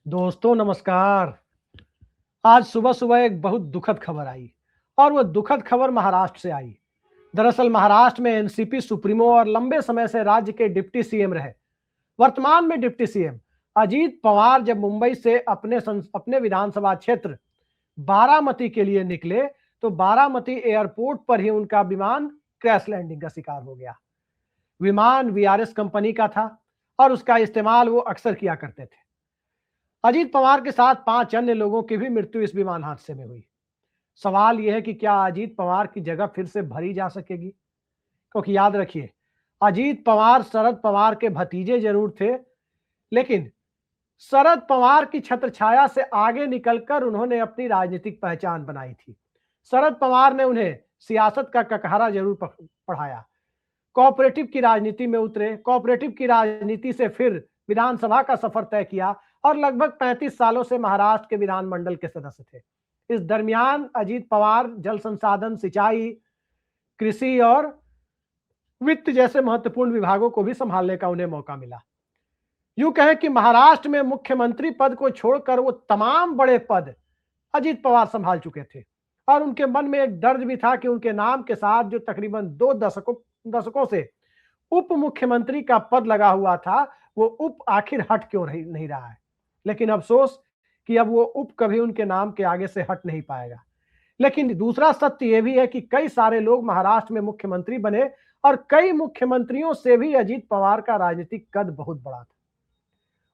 दोस्तों नमस्कार। आज सुबह सुबह एक बहुत दुखद खबर आई और वो दुखद खबर महाराष्ट्र से आई। दरअसल महाराष्ट्र में एनसीपी सुप्रीमो और लंबे समय से राज्य के डिप्टी सीएम रहे, वर्तमान में डिप्टी सीएम अजीत पवार जब मुंबई से अपने विधानसभा क्षेत्र बारामती के लिए निकले तो बारामती एयरपोर्ट पर ही उनका विमान क्रैश लैंडिंग का शिकार हो गया। विमान वीआरएस कंपनी का था और उसका इस्तेमाल वो अक्सर किया करते थे। अजीत पवार के साथ 5 अन्य लोगों की भी मृत्यु इस विमान हादसे में हुई। सवाल यह है कि क्या अजीत पवार की जगह फिर से भरी जा सकेगी? क्योंकि याद रखिए, अजीत पवार शरद पवार के भतीजे जरूर थे, लेकिन शरद पवार की छत्रछाया से आगे निकलकर उन्होंने अपनी राजनीतिक पहचान बनाई थी। शरद पवार ने उन्हें सियासत का ककहरा जरूर पढ़ाया। कोऑपरेटिव की राजनीति में उतरे, कोऑपरेटिव की राजनीति से फिर विधानसभा का सफर तय किया और लगभग 35 सालों से महाराष्ट्र के विधानमंडल के सदस्य थे। इस दरमियान अजीत पवार जल संसाधन, सिंचाई, कृषि और वित्त जैसे महत्वपूर्ण विभागों को भी संभालने का उन्हें मौका मिला। यूं कहें कि महाराष्ट्र में मुख्यमंत्री पद को छोड़कर वो तमाम बड़े पद अजीत पवार संभाल चुके थे और उनके मन में एक दर्द भी था कि उनके नाम के साथ जो तकरीबन 2 दशकों से उप मुख्यमंत्री का पद लगा हुआ था, वो उप आखिर हट क्यों नहीं रहा है। लेकिन अफसोस कि अब वो उप कभी उनके नाम के आगे से हट नहीं पाएगा। लेकिन दूसरा सत्य यह भी है कि कई सारे लोग महाराष्ट्र में मुख्यमंत्री बने और कई मुख्यमंत्रियों से भी अजीत पवार का राजनीतिक कद बहुत बड़ा था।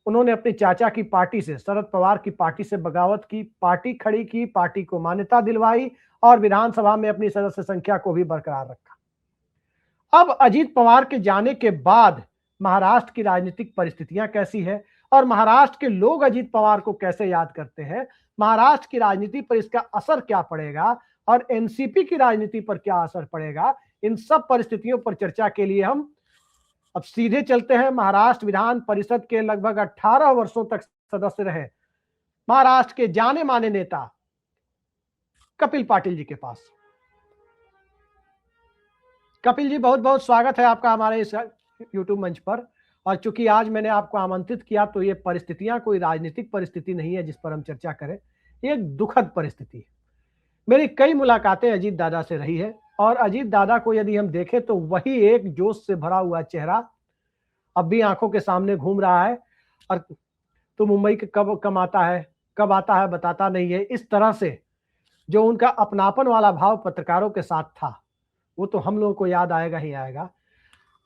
उन्होंने अपने चाचा की पार्टी से, शरद पवार की पार्टी से बगावत की, पार्टी खड़ी की, पार्टी को मान्यता दिलवाई और विधानसभा में अपनी सदस्य संख्या को भी बरकरार रखा। अब अजीत पवार के जाने के बाद महाराष्ट्र की राजनीतिक परिस्थितियां कैसी है और महाराष्ट्र के लोग अजीत पवार को कैसे याद करते हैं, महाराष्ट्र की राजनीति पर इसका असर क्या पड़ेगा और एनसीपी की राजनीति पर क्या असर पड़ेगा, इन सब परिस्थितियों पर चर्चा के लिए हम अब सीधे चलते हैं महाराष्ट्र विधान परिषद के लगभग 18 वर्षों तक सदस्य रहे महाराष्ट्र के जाने माने नेता कपिल पाटिल जी के पास। कपिल जी, बहुत बहुत स्वागत है आपका हमारे इस यूट्यूब मंच पर। और चूंकि आज मैंने आपको आमंत्रित किया तो ये परिस्थितियां कोई राजनीतिक परिस्थिति नहीं है जिस पर हम चर्चा करें, ये एक दुखद परिस्थिति है। मेरी कई मुलाकातें अजीत दादा से रही है और अजीत दादा को यदि हम देखें तो वही एक जोश से भरा हुआ चेहरा अब भी आंखों के सामने घूम रहा है। और तो मुंबई के कब आता है बताता नहीं है, इस तरह से जो उनका अपनापन वाला भाव पत्रकारों के साथ था वो तो हम लोगों को याद आएगा ही आएगा।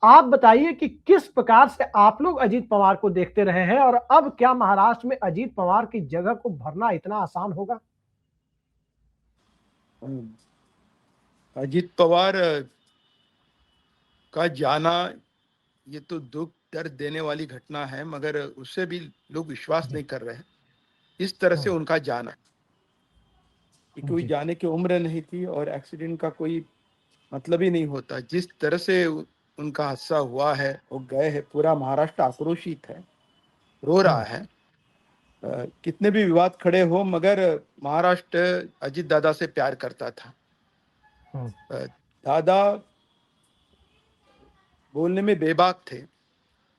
आप बताइए कि किस प्रकार से आप लोग अजीत पवार को देखते रहे हैं और अब क्या महाराष्ट्र में अजीत पवार की जगह को भरना इतना आसान होगा? अजीत पवार का जाना ये तो दुख दर्द देने वाली घटना है, मगर उससे भी लोग विश्वास नहीं कर रहे हैं इस तरह से उनका जाना कि कोई जाने की उम्र नहीं थी और एक्सीडेंट का कोई मतलब ही नहीं होता। जिस तरह से उनका हादसा हुआ है, वो गए हैं, पूरा महाराष्ट्र आक्रोशित है, रो रहा है। कितने भी विवाद खड़े हो, मगर महाराष्ट्र अजीत दादा से प्यार करता था। दादा बोलने में बेबाक थे,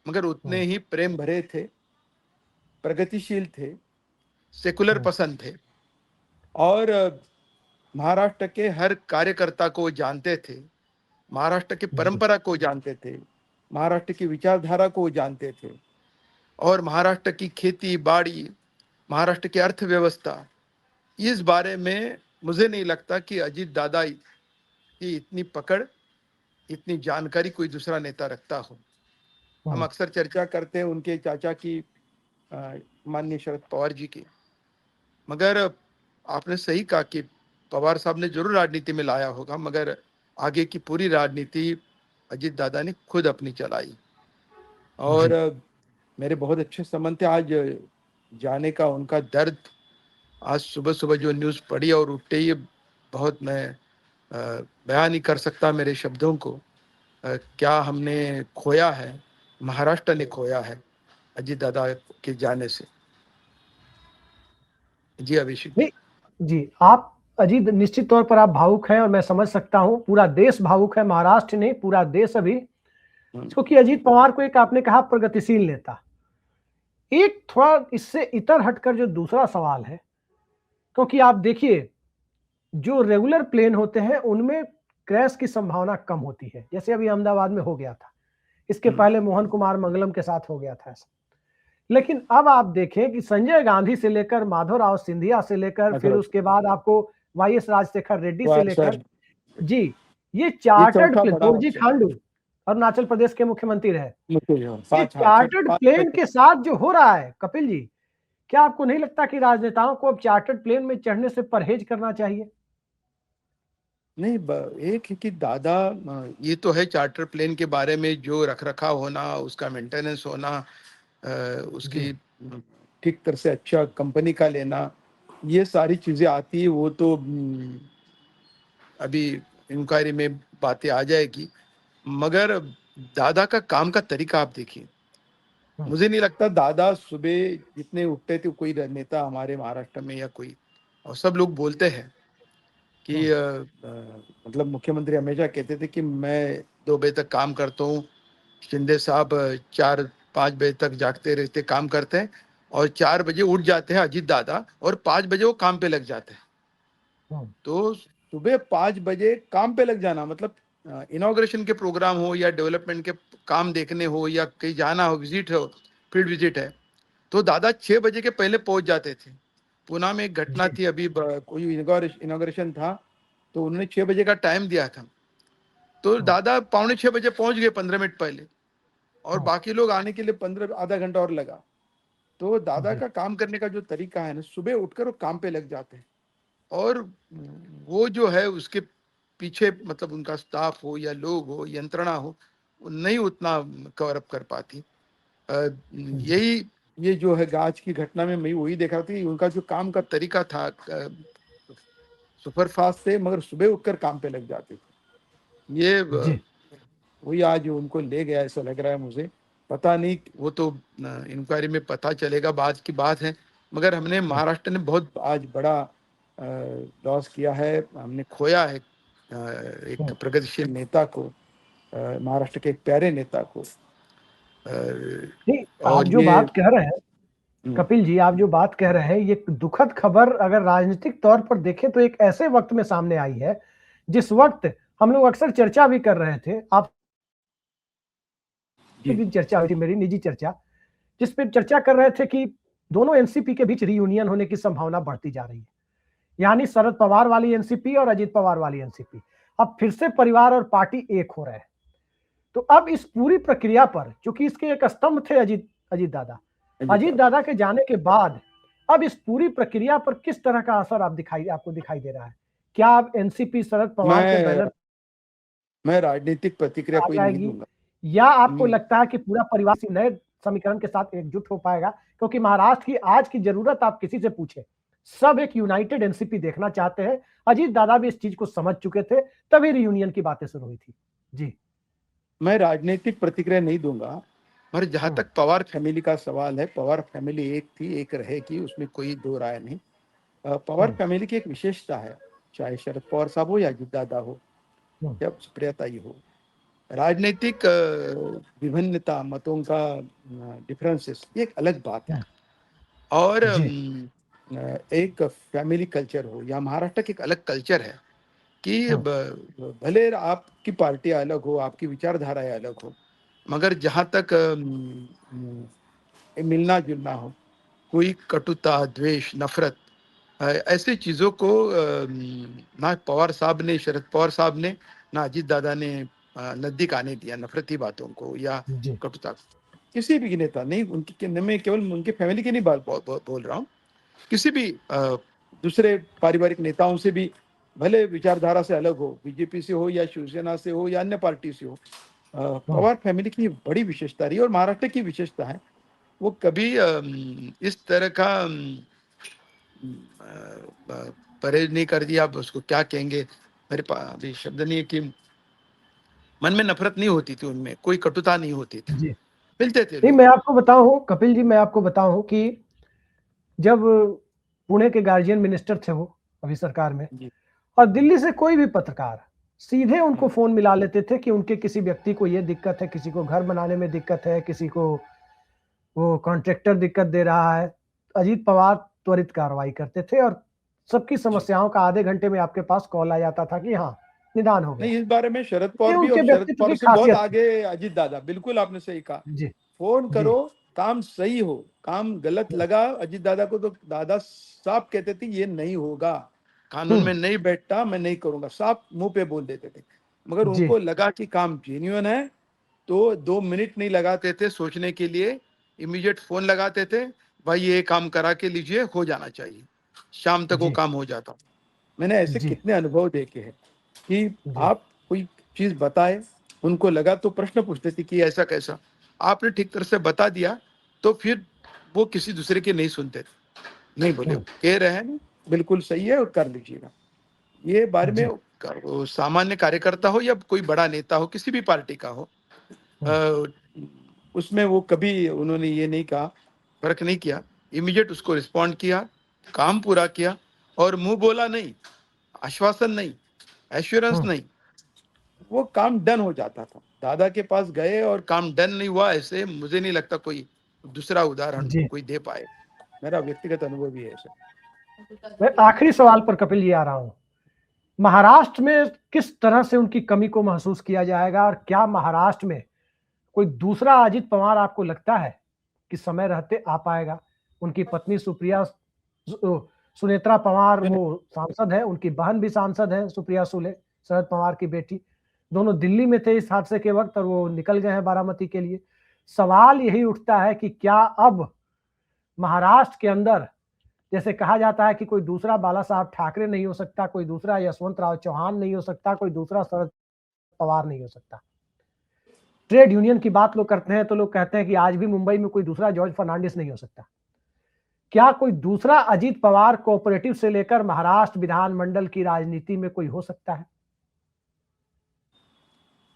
मगर उतने ही प्रेम भरे थे, प्रगतिशील थे, सेकुलर पसंद थे और महाराष्ट्र के हर कार्यकर्ता को जानते थे, महाराष्ट्र की परंपरा को जानते थे, महाराष्ट्र की विचारधारा को जानते थे और महाराष्ट्र की खेती बाड़ी, महाराष्ट्र की अर्थव्यवस्था, इस बारे में मुझे नहीं लगता कि अजीत दादा की इतनी पकड़, इतनी जानकारी कोई दूसरा नेता रखता हो। हम अक्सर चर्चा करते हैं उनके चाचा की, माननीय शरद पवार जी की, मगर आपने सही कहा कि पवार साहब ने जरूर राजनीति में लाया होगा, मगर आगे की पूरी राजनीति अजीत दादा ने खुद अपनी चलाई। और मेरे बहुत अच्छे संबंध थे। आज जाने का उनका दर्द, आज सुबह सुबह जो न्यूज़ पढ़ी और उठते ही बहुत, मैं बयान नहीं कर सकता मेरे शब्दों को। क्या हमने खोया है, महाराष्ट्र ने खोया है अजीत दादा के जाने से। जी अभिषेक जी, आप अजीत निश्चित तौर पर आप भावुक हैं और मैं समझ सकता हूं, पूरा देश भावुक है, महाराष्ट्र नहीं पूरा देश अभी, क्योंकि अजीत पवार को एक आपने कहा प्रगतिशील नेता, एक थोड़ा इससे इतर हटकर जो दूसरा सवाल है, क्योंकि आप देखिए जो रेगुलर प्लेन होते हैं उनमें क्रैश की संभावना कम होती है, जैसे अभी अहमदाबाद में हो गया था, इसके पहले मोहन कुमार मंगलम के साथ हो गया था ऐसा। लेकिन अब आप देखें कि संजय गांधी से लेकर माधवराव सिंधिया से लेकर फिर उसके बाद आपको वाई एस राजशेखर रेड्डी से लेकर जी ये चार्टर्ड प्लेन, तुलजी खांडू अरुणाचल प्रदेश के मुख्यमंत्री रहे, ये चार्टर्ड प्लेन के साथ जो हो रहा है कपिल जी, क्या आपको नहीं लगता कि राजनेताओं को अब चार्टर्ड प्लेन में चढ़ने से परहेज करना चाहिए? नहीं, एक है कि दादा, ये तो है चार्टर प्लेन के बारे में जो रख रखाव होना, उसका मेंटेनेंस होना, उसकी ठीक तरह से अच्छा कंपनी का लेना, ये सारी चीजें आती है। वो तो अभी इंक्वायरी में बातें आ जाएगी, मगर दादा का काम का तरीका आप देखिए। मुझे नहीं लगता दादा सुबह जितने उठते थे कोई नेता हमारे महाराष्ट्र में या कोई, और सब लोग बोलते हैं कि मतलब मुख्यमंत्री हमेशा कहते थे कि मैं 2 बजे तक काम करता हूँ, शिंदे साहब 4-5 बजे तक जागते रहते काम करते हैं, और 4 बजे उठ जाते हैं अजीत दादा, और 5 बजे वो काम पे लग जाते हैं। तो सुबह 5 बजे काम पे लग जाना मतलब इनॉग्रेशन के प्रोग्राम हो या डेवलपमेंट के काम देखने हो या कहीं जाना हो, विजिट हो, फील्ड विजिट है, तो दादा 6 बजे के पहले पहुंच जाते थे। पुणे में एक घटना थी, अभी कोई इनॉग्रेशन था, तो उन्होंने 6 बजे का टाइम दिया था, तो दादा 5:45 बजे पहुंच गए 15 मिनट पहले, और बाकी लोग आने के लिए 15 आधा घंटा और लगा। तो दादा का काम करने का जो तरीका है ना, सुबह उठकर वो काम पे लग जाते हैं, और वो जो है उसके पीछे मतलब उनका स्टाफ हो या लोग हो, यंत्रणा हो, नहीं उतना कवर अप कर पाती। यही ये जो है आज की घटना में मैं वही देख रहा था, उनका जो काम का तरीका था सुपरफास्ट थे, मगर सुबह उठकर काम पे लग जाते थे। ये वही आज उनको ले गया ऐसा लग रहा है मुझे, पता नहीं, वो तो इंक्वायरी में पता चलेगा, बाद की बात है। मगर हमने महाराष्ट्र ने बहुत आज बड़ा लॉस किया है, हमने खोया है एक प्रगतिशील नेता को, महाराष्ट्र के एक प्यारे नेता को। नहीं, आप जो बात कह रहे हैं कपिल जी, आप जो बात कह रहे हैं, ये दुखद खबर अगर राजनीतिक तौर पर देखें तो एक ऐसे वक्त में सामने आई है जिस वक्त हम लोग अक्सर चर्चा भी कर रहे थे, आप भी चर्चा हुई थी, मेरी निजी चर्चा, जिस पे चर्चा कर रहे थे कि दोनों एनसीपी के बीच रियूनियन होने की संभावना बढ़ती जा रही है, यानी शरद पवार वाली एनसीपी और अजीत पवार वाली एनसीपी अब फिर से परिवार और पार्टी एक हो रहे हैं। तो अब इस पूरी प्रक्रिया पर, क्योंकि इसके एक स्तंभ थे अजीत दादा के जाने के बाद अब इस पूरी प्रक्रिया पर किस तरह का असर आपको दिखाई दे रहा है? क्या आप एनसीपी शरद पवार के बैनर मैं राजनीतिक प्रतिक्रिया कोई नहीं दूंगा, या आपको लगता है कि पूरा परिवार नए समीकरण के साथ एकजुट हो पाएगा? क्योंकि महाराष्ट्र की आज की जरूरत आप किसी से पूछे, सब एक यूनाइटेड एनसीपी देखना चाहते हैं। अजीत दादा भी इस चीज को समझ चुके थे, तभी रियूनियन की बातें शुरू हुई थी। जी, मैं राजनीतिक प्रतिक्रिया नहीं दूंगा, पर जहां तक पवार फैमिली का सवाल है, पवार फैमिली एक थी, एक रहेगी, उसमें कोई दो राय नहीं। पवार फैमिली की एक विशेषता है, चाहे शरद पवार साहब हो या अजीत दादा हो या सुप्रियाताई हो, राजनीतिक विभिन्नता, मतों का डिफरेंसेस, ये एक अलग बात है। और एक फैमिली कल्चर हो, या महाराष्ट्र का एक अलग कल्चर है कि भले आपकी पार्टी अलग हो, आपकी विचारधाराएं अलग हो, मगर जहां तक मिलना जुलना हो, कोई कटुता, द्वेष, नफरत, ऐसी चीजों को ना पवार साहब ने, शरद पवार साहब ने, ना अजीत दादा ने नजदीक आने दिया, नफरती बातों को या कटुता को। किसी भी नेता नहीं, उनकी मैं केवल उनकी फैमिली की नहीं बोल रहा हूँ, किसी भी दूसरे पारिवारिक नेताओं से भी, भले विचारधारा से अलग हो, बीजेपी से हो या शिवसेना से हो या अन्य पार्टी से हो, पवार फैमिली की बड़ी विशेषता रही और महाराष्ट्र की विशेषता है। वो कभी इस तरह का परहेज नहीं कर दिया, आप उसको क्या कहेंगे, मेरे पास अभी शब्द नहीं है, कि मन में नफरत नहीं होती थी, उनमें कोई कटुता नहीं होती थी, मिलते थे। नहीं, मैं आपको बताऊं कपिल जी, मैं आपको बताऊं कि जब पुणे के गार्जियन मिनिस्टर थे वो अभी सरकार में, और दिल्ली से कोई भी पत्रकार सीधे उनको फोन मिला लेते थे कि उनके किसी व्यक्ति को ये दिक्कत है, किसी को घर बनाने में दिक्कत है, किसी को वो कॉन्ट्रैक्टर दिक्कत दे रहा है, अजीत पवार त्वरित कार्रवाई करते थे और सबकी जी। समस्याओं का आधे घंटे में आपके पास कॉल आ जाता था कि हाँ, निदान हो गया। नहीं, इस बारे में शरद ये पवार भी, उनके और शरद व्यक्तित्व पवार की से बहुत खासियत थी। आगे अजीत दादा, बिल्कुल आपने सही कहा। जी, फोन जी। करो, काम सही हो, काम गलत लगा अजीत दादा को तो दादा साफ कहते थे ये नहीं होगा, कानून हुँ, में नहीं बैठता, मैं नहीं करूंगा, साफ मुंह पे बोल देते थे। मगर जी, उनको लगा कि काम जेन्युइन है तो 2 मिनट नहीं लगाते थे सोचने के लिए, इमीडिएट फोन लगाते थे, भाई ये काम करा के लीजिए, हो जाना चाहिए, शाम तक वो जी, काम हो जाता। मैंने ऐसे जी, कितने अनुभव देखे हैं कि जी, आप कोई चीज बताए, उनको लगा तो प्रश्न पूछते थे कि ऐसा कैसा, आपने ठीक तरह से बता दिया तो फिर वो किसी दूसरे की नहीं सुनते थे, नहीं बोले, हुँ, कह रहे हैं बिल्कुल सही है और कर लीजिएगा। ये बारे में जी, वो सामान्य कार्यकर्ता हो या कोई बड़ा नेता हो, किसी भी पार्टी का हो, हुँ, अ, उसमें वो कभी उन्होंने ये नहीं कहा, फर्क नहीं किया, इमीडिएट उसको रिस्पॉन्ड किया, काम पूरा किया, और मुंह बोला नहीं, आश्वासन नहीं, एश्योरेंस हुँ, नहीं, वो काम डन हो जाता था। दादा के पास गए और काम डन नहीं हुआ, ऐसे मुझे नहीं लगता कोई दूसरा उदाहरण जी। कोई दे पाए। मेरा व्यक्तिगत अनुभव भी है ऐसा। मैं आखिरी सवाल पर कपिल जी आ रहा हूँ। महाराष्ट्र में किस तरह से उनकी कमी को महसूस किया जाएगा और क्या महाराष्ट्र में कोई दूसरा अजित पवार आपको लगता है कि समय रहते आ पाएगा? उनकी पत्नी सुनेत्रा पवार वो सांसद है, उनकी बहन भी सांसद है सुप्रिया सुले, शरद पवार की बेटी। दोनों दिल्ली में थे इस हादसे के वक़्त और वो निकल गए हैं बारामती के लिए। सवाल यही उठता है कि क्या अब महाराष्ट्र के अंदर जैसे कहा जाता है कि कोई दूसरा बाला साहब ठाकरे नहीं हो सकता, कोई दूसरा यशवंत राव चौहान नहीं हो सकता, कोई दूसरा शरद पवार नहीं हो सकता। ट्रेड यूनियन की बात लोग करते हैं तो लोग कहते हैं कि आज भी मुंबई में कोई दूसरा जॉर्ज फर्नांडिस नहीं हो सकता। क्या कोई दूसरा अजीत पवार कोऑपरेटिव से लेकर महाराष्ट्र विधानमंडल की राजनीति में कोई हो सकता है?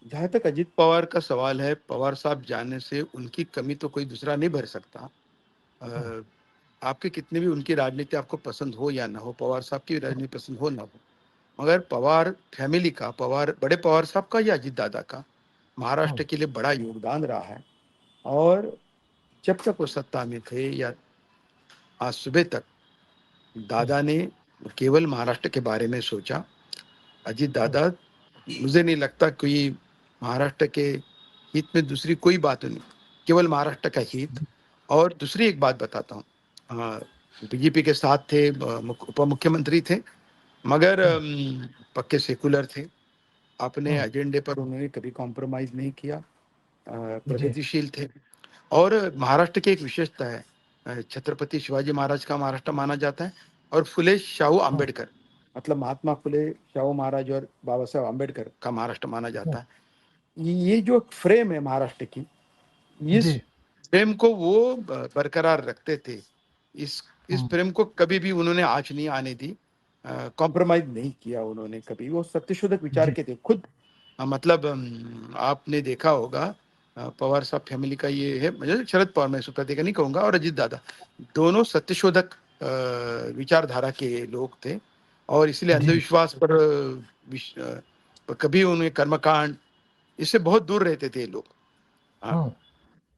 जहां तक अजीत पवार का सवाल है, पवार साहब जाने से उनकी कमी तो कोई दूसरा नहीं भर सकता। हम्म, अ, आपके कितने भी उनकी राजनीति आपको पसंद हो या ना हो, पवार साहब की राजनीति पसंद हो ना हो, मगर पवार फैमिली का, पवार बड़े पवार साहब का या अजीत दादा का हम्म, महाराष्ट्र के लिए बड़ा योगदान रहा है। और जब तक वो सत्ता में थे या आज सुबह तक, हम्म, दादा ने केवल महाराष्ट्र के बारे में सोचा। अजीत हम्म, दादा, मुझे नहीं लगता कोई महाराष्ट्र के हित में दूसरी कोई बात नहीं, केवल महाराष्ट्र का हित। और दूसरी एक बात बताता हूँ, बीजेपी के साथ थे, उप मुख्यमंत्री थे, मगर हम्म, पक्के सेकुलर थे, अपने हम्म, एजेंडे पर उन्होंने कभी कॉम्प्रोमाइज नहीं किया, जी, प्रगतिशील थे। और महाराष्ट्र की एक विशेषता है, छत्रपति शिवाजी महाराज का महाराष्ट्र माना जाता है, और फुले शाहू हम्म, आंबेडकर, मतलब महात्मा फुले शाहू महाराज और बाबा साहब आंबेडकर का महाराष्ट्र माना हम्म, जाता है। ये जो फ्रेम है महाराष्ट्र की, इस जी, प्रेम को वो बरकरार रखते थे। इस हम्म, प्रेम को कभी भी उन्होंने आँच नहीं आने दी, कॉम्प्रोमाइज नहीं किया उन्होंने कभी, वो सत्यशोधक विचार जी, के थे खुद। मतलब आपने देखा होगा, पवार साहब फैमिली का ये है, मुझे शरद पवार, मैं सुप्रति का नहीं कहूंगा, और अजीत दादा दोनों सत्यशोधक विचारधारा के लोग थे, और इसलिए जी, अंधविश्वास पर कभी उन्हें कर्मकांड, इससे बहुत दूर रहते थे ये लोग। हाँ, हम्म,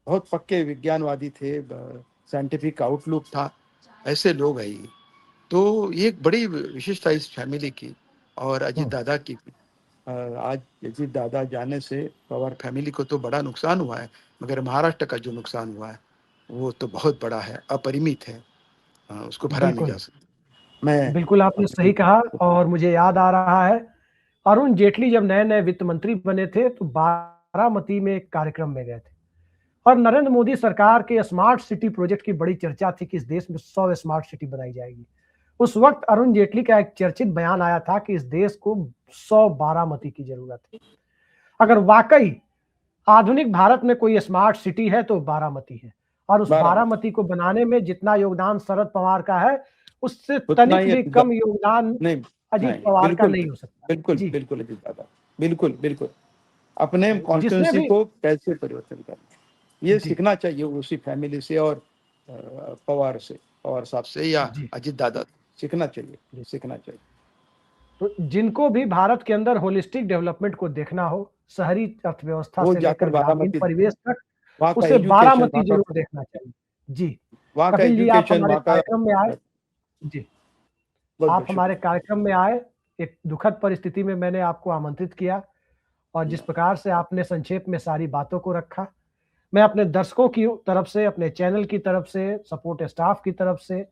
बहुत पक्के विज्ञानवादी थे, साइंटिफिक आउटलुक था, ऐसे लोग हैं ये। तो ये एक बड़ी विशेषता इस फैमिली की और अजीत हम्म, दादा की। आज अजीत दादा जाने से पवार फैमिली को तो बड़ा नुकसान हुआ है, मगर महाराष्ट्र का जो नुकसान हुआ है वो तो बहुत बड़ा है, अपरिमित है, उसको भरा नहीं जा बिल्कुल, सकता। मैं बिल्कुल आपने अपनी सही कहा और मुझे याद आ रहा है अरुण जेटली जब नए-नए वित्त मंत्री बने थे तो बारामती में एक कार्यक्रम में गए थे और नरेंद्र मोदी सरकार के स्मार्ट सिटी प्रोजेक्ट की बड़ी चर्चा थी कि इस देश में 100 स्मार्ट सिटी बनाई जाएगी। उस वक्त अरुण जेटली का एक चर्चित बयान आया था कि इस देश को 100 बारामती की जरूरत है। अगर वाकई आधुनिक भारत में कोई स्मार्ट सिटी है तो बारामती है और उस बारामती बारामती को बनाने में जितना योगदान शरद पवार का है उससे उतना तनिक ही भी अजीत कम योगदान नहीं, अजीत नहीं, पवार का बिल्कुल नहीं नहीं, हो सकता। बिल्कुल जी, बिल्कुल अजीत दादा, बिल्कुल बिल्कुल अपने जिसने कॉन्स्टिट्यूंसी भी को कैसे परिवर्तन करना, ये जी, सीखना चाहिए उसी फैमिली से, और पवार से, पवार साहब से या जी, अजीत दादा से सीखना चाहिए, जी। सीखना चाहिए। तो जिनको भी भारत के अंदर होलिस्टिक डेवलपमेंट को देखना हो, शहरी अर्थव्यवस्था वो से जाकर लेकर ग्रामीण बारामती, परिवेश तक वहाँ का उसे एजुकेशन, बारामती वहाँ का जरूर देखना चाहिए। जी, वहाँ का कपिल जी आप एजुकेशन, हमारे वहाँ का कार्यक्रम में आए। जी, बहुत आप बहुत हमारे शुक्रिया। कार्यक्रम में आए, एक दुखद परिस्थिति में मैंने आपको आमंत्रित किया और जिस प्रकार से आपने संक्षेप में सारी बातों को रखा, मैं अपने दर्शकों की तरफ से, अपने चैनल की तरफ से, सपोर्ट स्टाफ की तरफ से,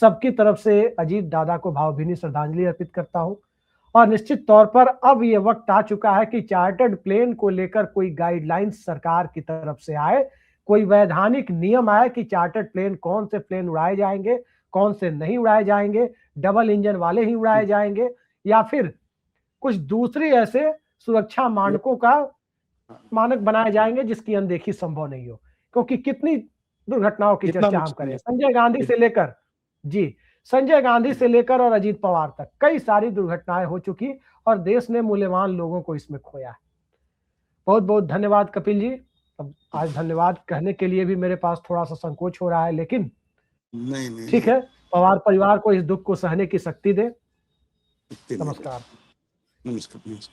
सबकी तरफ से अजीत दादा को भावभीनी श्रद्धांजलि अर्पित करता हूँ। और निश्चित तौर पर अब ये वक्त आ चुका है कि चार्टर्ड प्लेन को लेकर कोई गाइडलाइंस सरकार की तरफ से आए, कोई वैधानिक नियम आए कि चार्टर्ड प्लेन कौन से प्लेन उड़ाए जाएंगे, कौन से नहीं उड़ाए जाएंगे, डबल इंजन वाले ही उड़ाए जाएंगे या फिर कुछ दूसरे ऐसे सुरक्षा मानकों का मानक बनाए जाएंगे जिसकी अनदेखी संभव नहीं हो। क्योंकि कितनी दुर्घटनाओं की कितना चर्चा हम मुश्किल करें, है। संजय गांधी से लेकर, जी, संजय गांधी से लेकर और अजीत पवार तक कई सारी दुर्घटनाएं हो चुकी और देश ने मूल्यवान लोगों को इसमें खोया है। बहुत बहुत धन्यवाद कपिल जी। अब आज धन्यवाद कहने के लिए भी मेरे पास थोड़ा सा संकोच हो रहा है, लेकिन नहीं, नहीं, ठीक नहीं। है, पवार परिवार को इस दुख को सहने की शक्ति दे। इतने नहीं। नमस्कार। नमस्कार, नमस्कार।